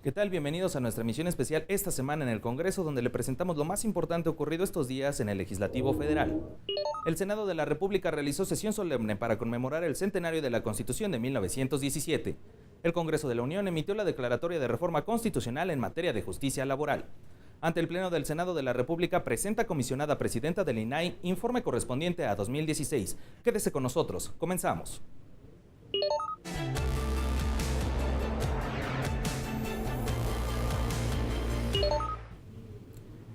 ¿Qué tal? Bienvenidos a nuestra emisión especial esta semana en el Congreso, donde le presentamos lo más importante ocurrido estos días en el Legislativo Federal. El Senado de la República realizó sesión solemne para conmemorar el centenario de la Constitución de 1917. El Congreso de la Unión emitió la declaratoria de reforma constitucional en materia de justicia laboral. Ante el Pleno del Senado de la República, presenta comisionada presidenta del INAI informe correspondiente a 2016. Quédese con nosotros. Comenzamos.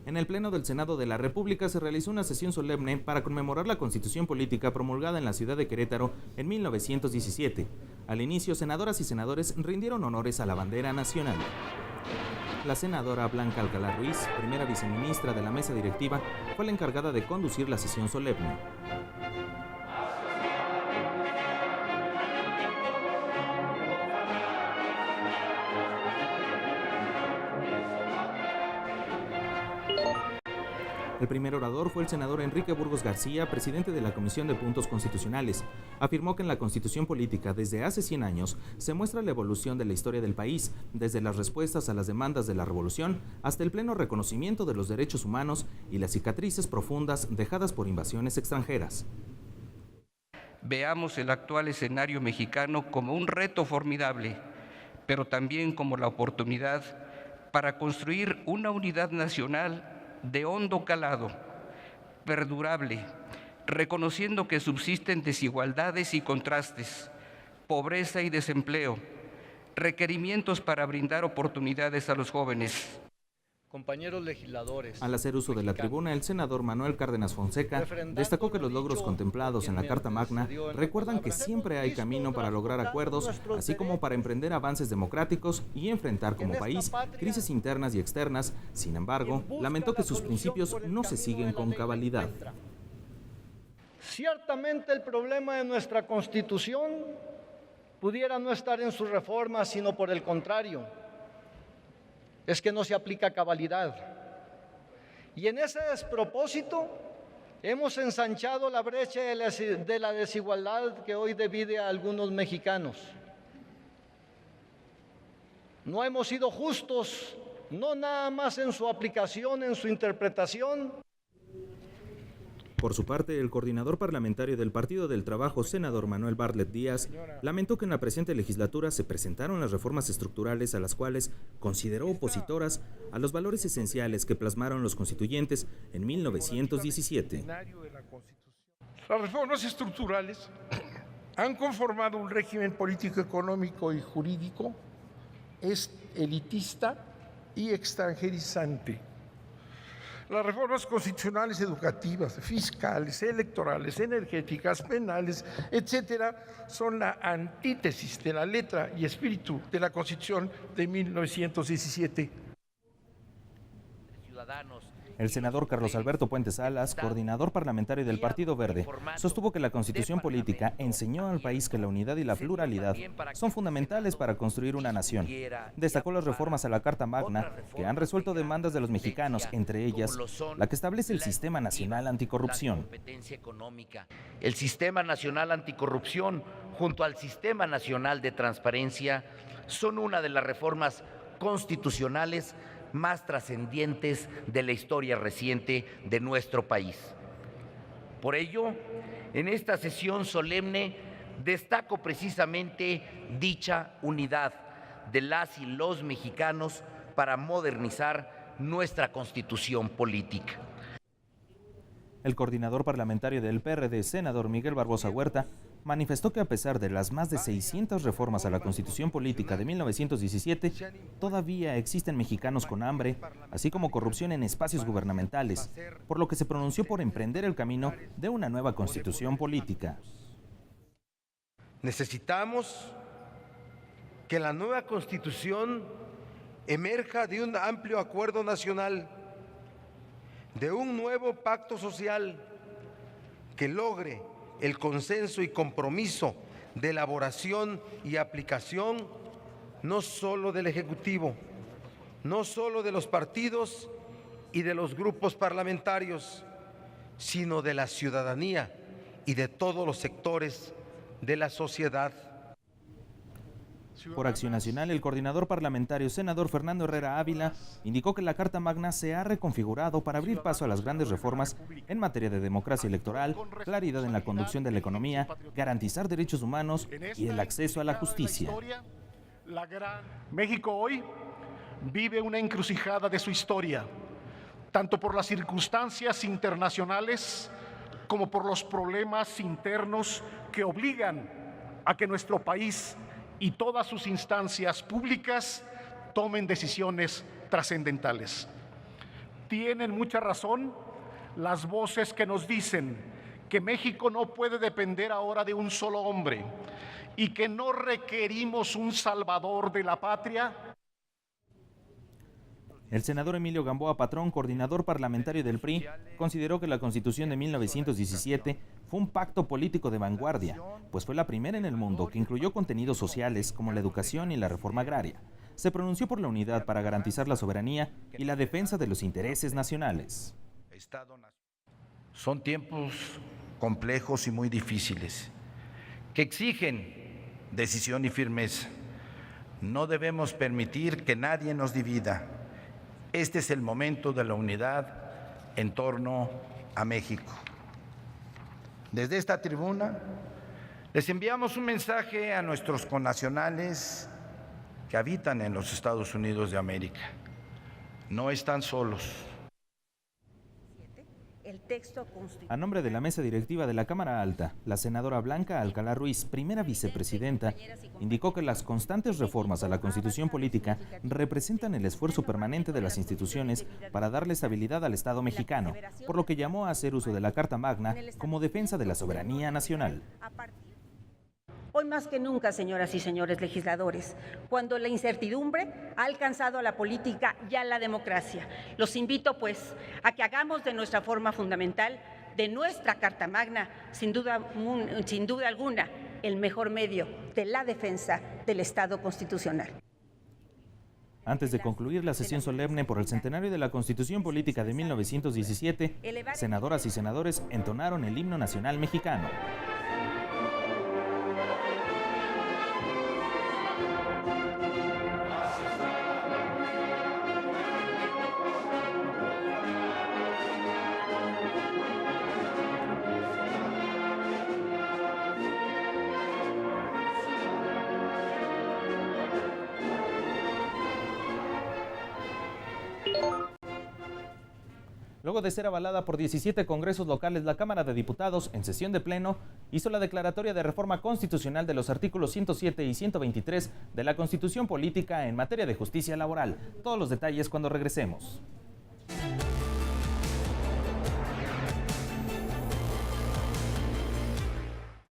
En el Pleno del Senado de la República se realizó una sesión solemne para conmemorar la Constitución Política promulgada en la ciudad de Querétaro en 1917. Al inicio, senadoras y senadores rindieron honores a la bandera nacional. La senadora Blanca Alcalá Ruiz, primera viceministra de la mesa directiva, fue la encargada de conducir la sesión solemne. El primer orador fue el senador Enrique Burgos García, presidente de la Comisión de Puntos Constitucionales. Afirmó que en la Constitución Política desde hace 100 años se muestra la evolución de la historia del país, desde las respuestas a las demandas de la revolución hasta el pleno reconocimiento de los derechos humanos y las cicatrices profundas dejadas por invasiones extranjeras. Veamos el actual escenario mexicano como un reto formidable, pero también como la oportunidad para construir una unidad nacional de hondo calado, perdurable, reconociendo que subsisten desigualdades y contrastes, pobreza y desempleo, requerimientos para brindar oportunidades a los jóvenes. Compañeros legisladores. Al hacer uso de la tribuna, el senador Manuel Cárdenas Fonseca destacó que los logros contemplados en la Carta Magna recuerdan que siempre hay camino para lograr acuerdos, así como para emprender avances democráticos y enfrentar como país crisis internas y externas. Sin embargo, lamentó que sus principios no se siguen con cabalidad. Ciertamente el problema de nuestra Constitución pudiera no estar en sus reformas, sino por el contrario, es que no se aplica a cabalidad. Y en ese despropósito hemos ensanchado la brecha de la desigualdad que hoy divide a algunos mexicanos. No hemos sido justos, no nada más en su aplicación, en su interpretación. Por su parte, el coordinador parlamentario del Partido del Trabajo, senador Manuel Bartlett Díaz, lamentó que en la presente legislatura se presentaron las reformas estructurales a las cuales consideró opositoras a los valores esenciales que plasmaron los constituyentes en 1917. Las reformas estructurales han conformado un régimen político, económico y jurídico elitista y extranjerizante. Las reformas constitucionales, educativas, fiscales, electorales, energéticas, penales, etcétera, son la antítesis de la letra y espíritu de la Constitución de 1917. El senador Carlos Alberto Puente Salas, coordinador parlamentario del Partido Verde, sostuvo que la Constitución Política enseñó al país que la unidad y la pluralidad son fundamentales para construir una nación. Destacó las reformas a la Carta Magna que han resuelto demandas de los mexicanos, entre ellas la que establece el Sistema Nacional Anticorrupción. El Sistema Nacional Anticorrupción junto al Sistema Nacional de Transparencia son una de las reformas constitucionales más trascendentes de la historia reciente de nuestro país. Por ello, en esta sesión solemne destaco precisamente dicha unidad de las y los mexicanos para modernizar nuestra Constitución política. El coordinador parlamentario del PRD, senador Miguel Barbosa Huerta, manifestó que a pesar de las más de 600 reformas a la Constitución Política de 1917, todavía existen mexicanos con hambre, así como corrupción en espacios gubernamentales, por lo que se pronunció por emprender el camino de una nueva Constitución Política. Necesitamos que la nueva Constitución emerja de un amplio acuerdo nacional, de un nuevo pacto social que logre el consenso y compromiso de elaboración y aplicación no solo del Ejecutivo, no solo de los partidos y de los grupos parlamentarios, sino de la ciudadanía y de todos los sectores de la sociedad. Por Acción Nacional, el coordinador parlamentario senador Fernando Herrera Ávila indicó que la Carta Magna se ha reconfigurado para abrir paso a las grandes reformas en materia de democracia electoral, claridad en la conducción de la economía, garantizar derechos humanos y el acceso a la justicia. México hoy vive una encrucijada de su historia, tanto por las circunstancias internacionales como por los problemas internos que obligan a que nuestro país y todas sus instancias públicas tomen decisiones trascendentales. Tienen mucha razón las voces que nos dicen que México no puede depender ahora de un solo hombre y que no requerimos un salvador de la patria. El senador Emilio Gamboa Patrón, coordinador parlamentario del PRI, consideró que la Constitución de 1917 fue un pacto político de vanguardia, pues fue la primera en el mundo que incluyó contenidos sociales como la educación y la reforma agraria. Se pronunció por la unidad para garantizar la soberanía y la defensa de los intereses nacionales. Son tiempos complejos y muy difíciles, que exigen decisión y firmeza. No debemos permitir que nadie nos divida. Este es el momento de la unidad en torno a México. Desde esta tribuna les enviamos un mensaje a nuestros connacionales que habitan en los Estados Unidos de América. No están solos. A nombre de la mesa directiva de la Cámara Alta, la senadora Blanca Alcalá Ruiz, primera vicepresidenta, indicó que las constantes reformas a la Constitución política representan el esfuerzo permanente de las instituciones para darle estabilidad al Estado mexicano, por lo que llamó a hacer uso de la Carta Magna como defensa de la soberanía nacional. Hoy más que nunca, señoras y señores legisladores, cuando la incertidumbre ha alcanzado a la política y a la democracia, los invito pues a que hagamos de nuestra forma fundamental, de nuestra Carta Magna, sin duda alguna, el mejor medio de la defensa del Estado constitucional. Antes de concluir la sesión solemne por el centenario de la Constitución Política de 1917, senadoras y senadores entonaron el himno nacional mexicano. Luego de ser avalada por 17 congresos locales, la Cámara de Diputados, en sesión de pleno, hizo la declaratoria de reforma constitucional de los artículos 107 y 123 de la Constitución Política en materia de justicia laboral. Todos los detalles cuando regresemos.